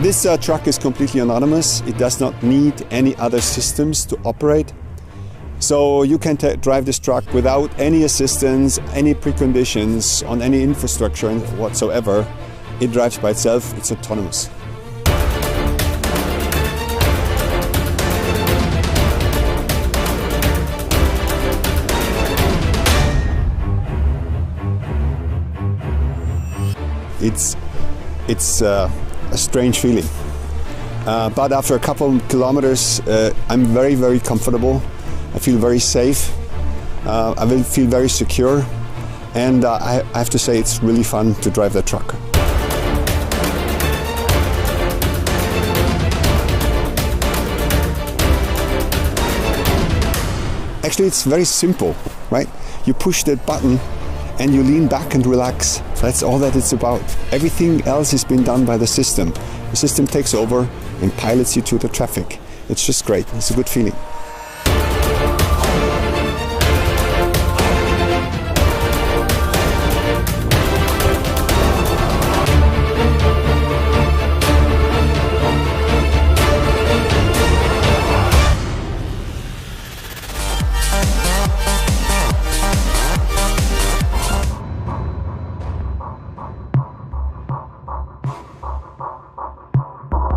This truck is completely autonomous. It does not need any other systems to operate. So you can drive this truck without any assistance, any preconditions on any infrastructure whatsoever. It drives by itself. It's autonomous. It's a strange feeling. But after a couple of kilometers, I'm very, very comfortable. I feel very safe. I will feel very secure. And I have to say it's really fun to drive that truck. Actually, it's very simple, right? You push that button and you lean back and relax. That's all that it's about. Everything else has been done by the system. The system takes over and pilots you to the traffic. It's just great. It's a good feeling.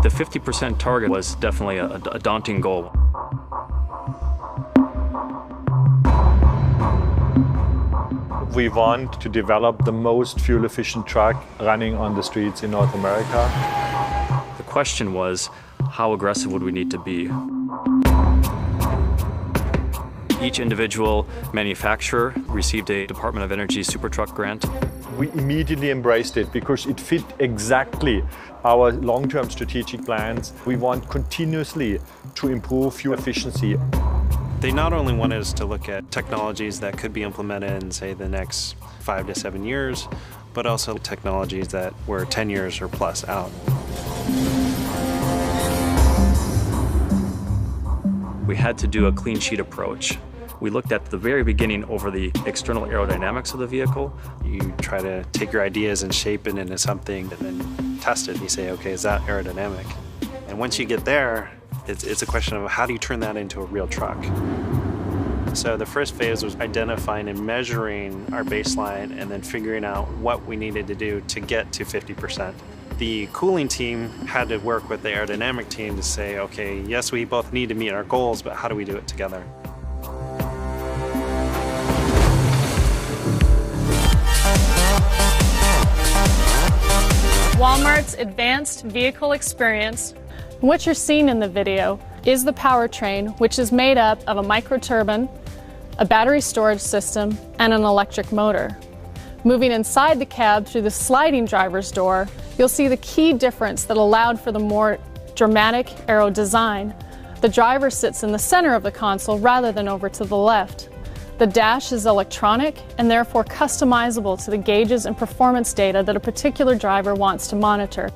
The 50% target was definitely a daunting goal. We want to develop the most fuel-efficient truck running on the streets in North America. The question was, how aggressive would we need to be? Each individual manufacturer received a Department of Energy SuperTruck grant. We immediately embraced it because it fit exactly our long-term strategic plans. We want continuously to improve fuel efficiency. They not only wanted us to look at technologies that could be implemented in, say, the next 5 to 7 years, but also technologies that were 10 years or plus out. We had to do a clean sheet approach. We looked at the very beginning over the external aerodynamics of the vehicle. You try to take your ideas and shape it into something and then test it. You say, okay, is that aerodynamic? And once you get there, it's a question of how do you turn that into a real truck? So the first phase was identifying and measuring our baseline and then figuring out what we needed to do to get to 50%. The cooling team had to work with the aerodynamic team to say, okay, yes, we both need to meet our goals, but how do we do it together? Walmart's advanced vehicle experience. What you're seeing in the video is the powertrain, which is made up of a microturbine, a battery storage system, and an electric motor. Moving inside the cab through the sliding driver's door, you'll see the key difference that allowed for the more dramatic aero design. The driver sits in the center of the console rather than over to the left. The dash is electronic and therefore customizable to the gauges and performance data that a particular driver wants to monitor.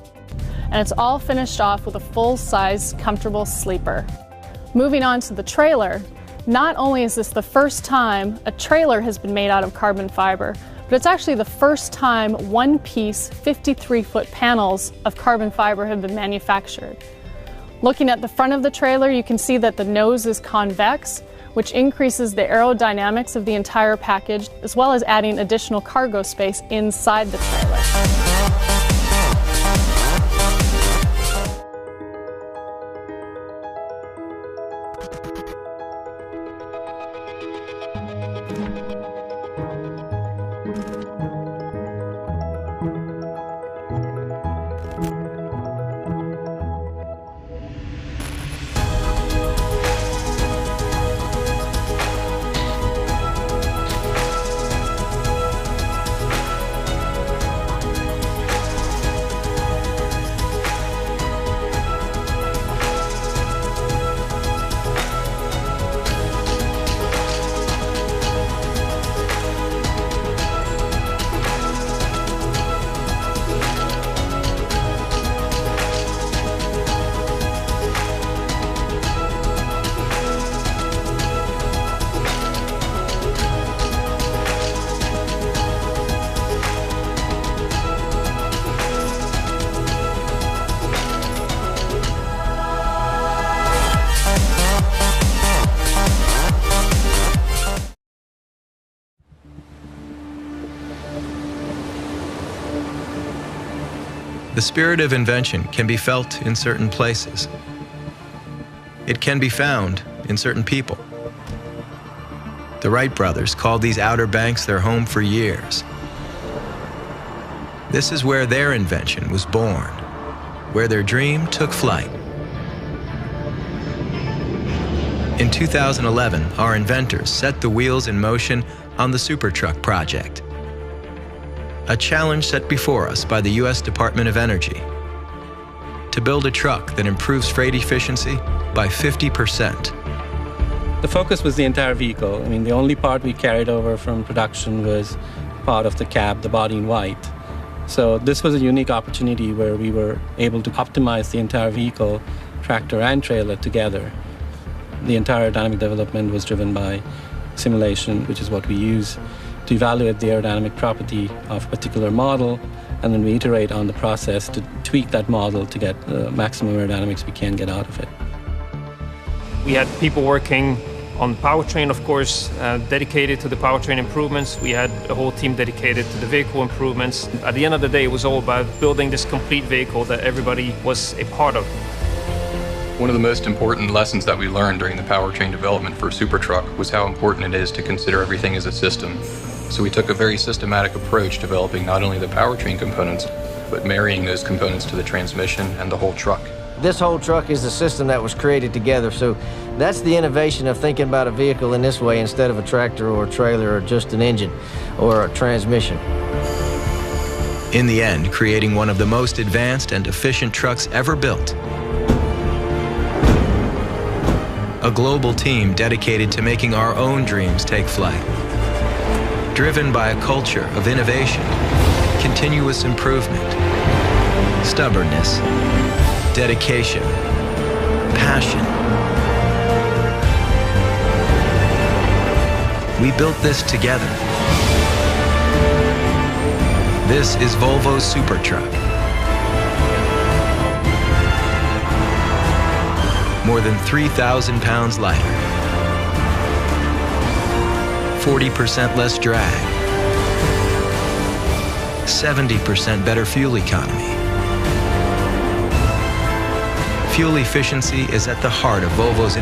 And it's all finished off with a full-size, comfortable sleeper. Moving on to the trailer, not only is this the first time a trailer has been made out of carbon fiber, but it's actually the first time one-piece 53-foot panels of carbon fiber have been manufactured. Looking at the front of the trailer, you can see that the nose is convex, which increases the aerodynamics of the entire package, as well as adding additional cargo space inside the trailer. The spirit of invention can be felt in certain places. It can be found in certain people. The Wright brothers called these Outer Banks their home for years. This is where their invention was born, where their dream took flight. In 2011, our inventors set the wheels in motion on the Supertruck project, a challenge set before us by the U.S. Department of Energy to build a truck that improves freight efficiency by 50%. The focus was the entire vehicle. I mean, the only part we carried over from production was part of the cab, the body in white. So this was a unique opportunity where we were able to optimize the entire vehicle, tractor and trailer together. The entire aerodynamic development was driven by simulation, which is what we use to evaluate the aerodynamic property of a particular model, and then we iterate on the process to tweak that model to get the maximum aerodynamics we can get out of it. We had people working on the powertrain, of course, dedicated to the powertrain improvements. We had a whole team dedicated to the vehicle improvements. At the end of the day, it was all about building this complete vehicle that everybody was a part of. One of the most important lessons that we learned during the powertrain development for Supertruck was how important it is to consider everything as a system. So we took a very systematic approach developing not only the powertrain components, but marrying those components to the transmission and the whole truck. This whole truck is a system that was created together, so that's the innovation of thinking about a vehicle in this way instead of a tractor or a trailer or just an engine or a transmission. In the end, creating one of the most advanced and efficient trucks ever built. A global team dedicated to making our own dreams take flight. Driven by a culture of innovation, continuous improvement, stubbornness, dedication, passion. We built this together. This is Volvo Supertruck. More than 3,000 pounds lighter. 40% less drag. 70% better fuel economy. Fuel efficiency is at the heart of Volvo's innovation.